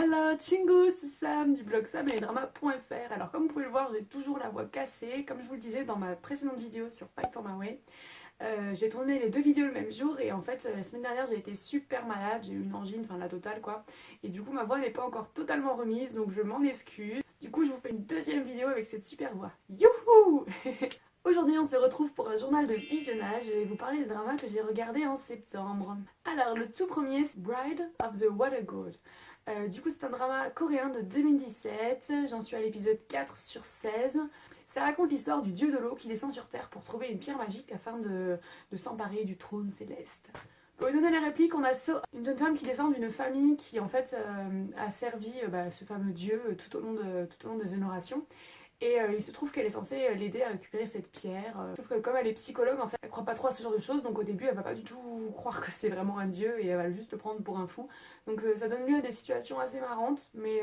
Hello Chingu, c'est Sam du blog sameledrama.fr. Alors comme vous pouvez le voir, j'ai toujours la voix cassée. Comme je vous le disais dans ma précédente vidéo sur Fight for My Way, j'ai tourné les deux vidéos le même jour et en fait la semaine dernière j'ai été super malade, j'ai eu une angine, enfin la totale quoi. Et du coup ma voix n'est pas encore totalement remise, donc je m'en excuse. Du coup je vous fais une deuxième vidéo avec cette super voix. Youhou. Aujourd'hui on se retrouve pour un journal de visionnage. Je vais vous parler des dramas que j'ai regardés en septembre. Alors le tout premier c'est Bride of the Water God. Du coup c'est un drama coréen de 2017, j'en suis à l'épisode 4 sur 16. Ça raconte l'histoire du dieu de l'eau qui descend sur Terre pour trouver une pierre magique afin de s'emparer du trône céleste. Pour lui donner la réplique, on a So, une jeune femme qui descend d'une famille qui en fait a servi ce fameux dieu tout au long des générations. Et il se trouve qu'elle est censée l'aider à récupérer cette pierre. Sauf que comme elle est psychologue, en fait, elle croit pas trop à ce genre de choses. Donc au début, elle va pas du tout croire que c'est vraiment un dieu et elle va juste le prendre pour un fou. Donc ça donne lieu à des situations assez marrantes. Mais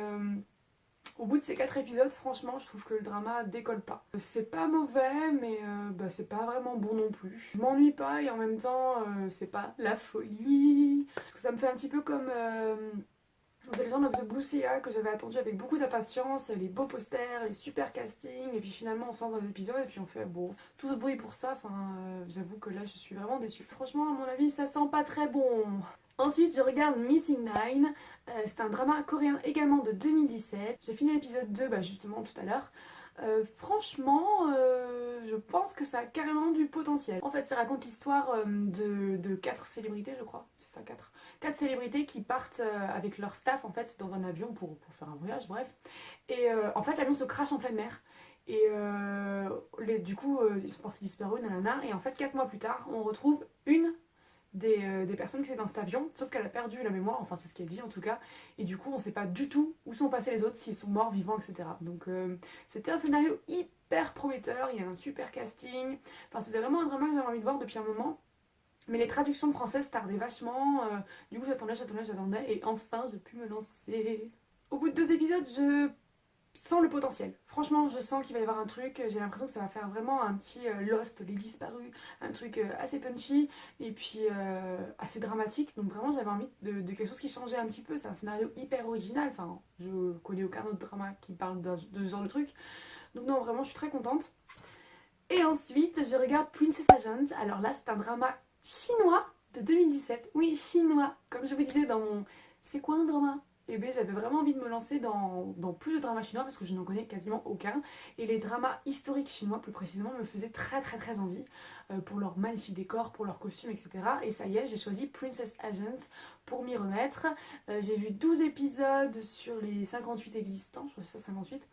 au bout de ces 4 épisodes, franchement, je trouve que le drama décolle pas. C'est pas mauvais, mais c'est pas vraiment bon non plus. Je m'ennuie pas et en même temps, c'est pas la folie. Parce que ça me fait un petit peu comme... The Legend of the Blue Sea que j'avais attendu avec beaucoup d'impatience, les beaux posters, les super castings, et puis finalement on sort dans l'épisode et puis on fait bon, tout ce bruit pour ça, j'avoue que là je suis vraiment déçue. Franchement à mon avis ça sent pas très bon. Ensuite je regarde Missing Nine, c'est un drama coréen également de 2017, j'ai fini l'épisode 2 justement tout à l'heure. Franchement, je pense que ça a carrément du potentiel. En fait, ça raconte l'histoire de 4 célébrités, je crois. C'est ça, 4 célébrités qui partent avec leur staff en fait dans un avion pour faire un voyage, bref. Et en fait, l'avion se crache en pleine mer. Et du coup, ils sont portés disparus, nanana. Et en fait, 4 mois plus tard, on retrouve une des personnes qui étaient dans cet avion, sauf qu'elle a perdu la mémoire, enfin c'est ce qu'elle dit en tout cas, et du coup on sait pas du tout où sont passés les autres, s'ils sont morts, vivants, etc. Donc c'était un scénario hyper prometteur, il y a un super casting, enfin c'était vraiment un drama que j'avais envie de voir depuis un moment, mais les traductions françaises tardaient vachement, du coup j'attendais, et enfin j'ai pu me lancer. Au bout de 2 épisodes, je sens le potentiel. Franchement, je sens qu'il va y avoir un truc. J'ai l'impression que ça va faire vraiment un petit Lost, les disparus, un truc assez punchy et puis assez dramatique. Donc vraiment, j'avais envie de quelque chose qui changeait un petit peu. C'est un scénario hyper original. Enfin, je connais aucun autre drama qui parle de ce genre de truc. Donc non, vraiment, je suis très contente. Et ensuite, je regarde Princess Agent. Alors là, c'est un drama chinois de 2017. Oui, chinois. Comme je vous disais dans mon... C'est quoi un drama? Et bien j'avais vraiment envie de me lancer dans plus de dramas chinois parce que je n'en connais quasiment aucun. Et les dramas historiques chinois plus précisément me faisaient très envie pour leurs magnifiques décors, pour leurs costumes, etc. Et ça y est, j'ai choisi Princess Agents pour m'y remettre. J'ai vu 12 épisodes sur les 58 existants, je crois que c'est ça 58.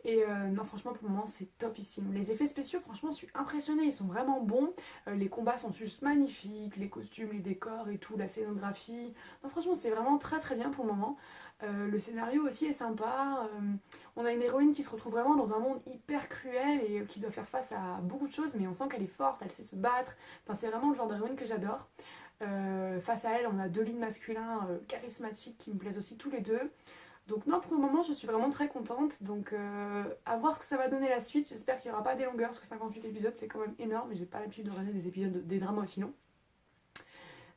Et non franchement pour le moment c'est topissime. Les effets spéciaux franchement je suis impressionnée, ils sont vraiment bons. Les combats sont juste magnifiques, les costumes, les décors et tout, la scénographie. Non franchement c'est vraiment très bien pour le moment. Le scénario aussi est sympa. On a une héroïne qui se retrouve vraiment dans un monde hyper cruel et qui doit faire face à beaucoup de choses, mais on sent qu'elle est forte, elle sait se battre. Enfin, c'est vraiment le genre d'héroïne que j'adore. Face à elle, on a 2 leads masculins charismatiques qui me plaisent aussi tous les deux. Donc non, pour le moment, je suis vraiment très contente. Donc à voir ce que ça va donner la suite. J'espère qu'il n'y aura pas des longueurs, parce que 58 épisodes, c'est quand même énorme. Et j'ai pas l'habitude de regarder des épisodes, des dramas aussi longs.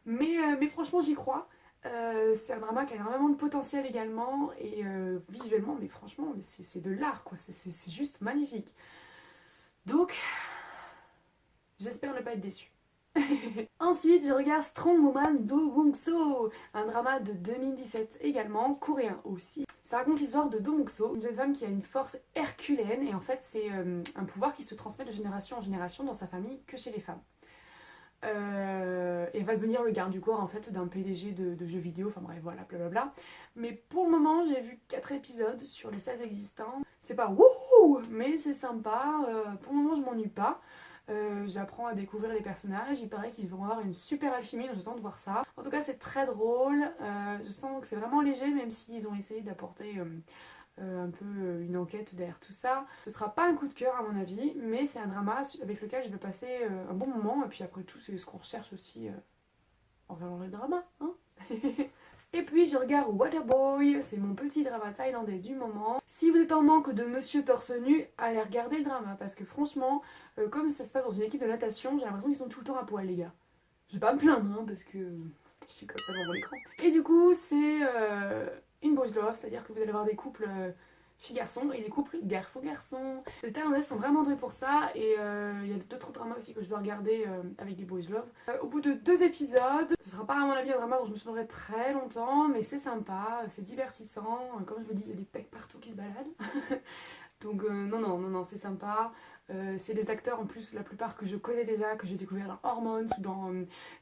Mais franchement, j'y crois. C'est un drama qui a énormément de potentiel également et visuellement, mais franchement, c'est de l'art quoi, c'est juste magnifique. Donc, j'espère ne pas être déçue. Ensuite, je regarde Strong Woman Do Bong-so, un drama de 2017 également, coréen aussi. Ça raconte l'histoire de Do Bong-so, une jeune femme qui a une force herculéenne et en fait c'est un pouvoir qui se transmet de génération en génération dans sa famille que chez les femmes. Et va devenir le garde du corps en fait d'un PDG de jeux vidéo, enfin bref voilà blablabla. Mais pour le moment j'ai vu 4 épisodes sur les 16 existants. C'est pas wouhou mais c'est sympa, pour le moment je m'ennuie pas. J'apprends à découvrir les personnages, il paraît qu'ils vont avoir une super alchimie donc j'attends de voir ça. En tout cas c'est très drôle, je sens que c'est vraiment léger même s'ils ont essayé d'apporter un peu une enquête derrière tout ça. Ce sera pas un coup de cœur à mon avis, mais c'est un drama avec lequel je vais passer un bon moment. Et puis après tout, c'est ce qu'on recherche aussi en regardant le drama. Hein. Et puis je regarde Waterboy, c'est mon petit drama thaïlandais du moment. Si vous êtes en manque de Monsieur Torse Nu, allez regarder le drama parce que franchement, comme ça se passe dans une équipe de natation, j'ai l'impression qu'ils sont tout le temps à poil les gars. Je vais pas me plaindre hein, parce que je suis comme ça devant l'écran. Et du coup, c'est une boys love, c'est-à-dire que vous allez avoir des couples filles-garçons et des couples garçons-garçons. Les thaïlandaises sont vraiment douées pour ça et il y a d'autres dramas aussi que je dois regarder avec des boys love. Au bout de 2 épisodes, ce sera pas à mon avis un drama dont je me souviendrai très longtemps, mais c'est sympa, c'est divertissant. Comme je vous dis, il y a des pecs partout qui se baladent. Donc non, c'est sympa. C'est des acteurs en plus, la plupart que je connais déjà, que j'ai découvert dans Hormones ou dans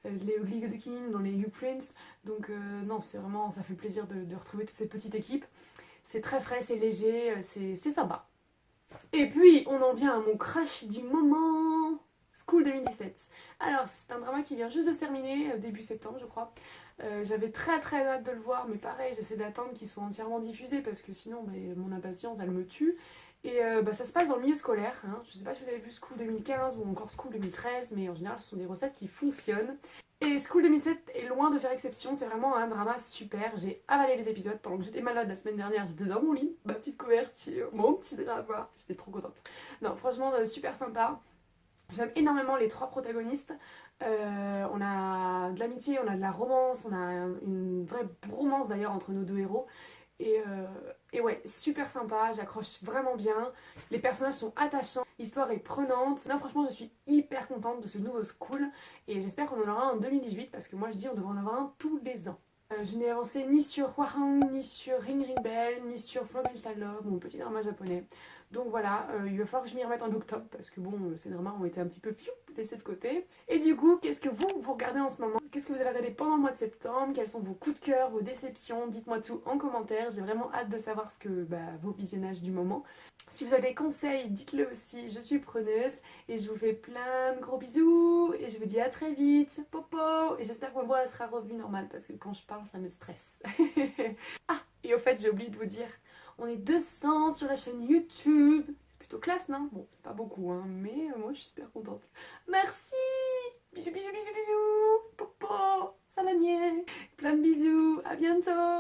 les League of the King, dans les U-Prince. Donc non, c'est vraiment, ça fait plaisir de retrouver toute cette petite équipe. C'est très frais, c'est léger, c'est sympa. Et puis, on en vient à mon crush du moment, School 2017. Alors, c'est un drama qui vient juste de se terminer, début septembre, je crois. J'avais très très hâte de le voir, mais pareil, j'essaie d'attendre qu'il soit entièrement diffusé parce que sinon, mon impatience, elle me tue. Et ça se passe dans le milieu scolaire. Hein. Je sais pas si vous avez vu School 2015 ou encore School 2013, mais en général, ce sont des recettes qui fonctionnent. Et School 2007 est loin de faire exception, c'est vraiment un drama super. J'ai avalé les épisodes pendant que j'étais malade la semaine dernière, j'étais dans mon lit, ma petite couverture, mon petit drama, j'étais trop contente. Non, franchement, super sympa. J'aime énormément les 3 protagonistes. On a de l'amitié, on a de la romance, on a une vraie bromance d'ailleurs entre nos 2 héros. Et ouais, super sympa, j'accroche vraiment bien. Les personnages sont attachants, l'histoire est prenante. Non, franchement, je suis hyper contente de ce nouveau School. Et j'espère qu'on en aura un en 2018 parce que moi je dis on devrait en avoir un tous les ans. Je n'ai avancé ni sur Hwarang, ni sur Ring Ring Bell, ni sur Frankenstein Love, mon petit drama japonais. Donc voilà, il va falloir que je m'y remette en octobre parce que bon, ces dramas ont été un petit peu laissés de côté. Et du coup, qu'est-ce que vous regardez en ce moment? Qu'est-ce que vous avez regardé pendant le mois de septembre? Quels sont vos coups de cœur, vos déceptions? Dites-moi tout en commentaire, j'ai vraiment hâte de savoir ce que vos visionnages du moment. Si vous avez des conseils, dites-le aussi, je suis preneuse. Et je vous fais plein de gros bisous et je vous dis à très vite, popo. Et j'espère que ma voix sera revenue normale parce que quand je parle, ça me stresse. Ah, et au fait, j'ai oublié de vous dire, on est 200 sur la chaîne YouTube. C'est plutôt classe, non? Bon, c'est pas beaucoup, hein, mais moi, je suis super contente. Merci! Bisous, bisous, bisous, bisous! Popo! Salanier! Plein de bisous! À bientôt!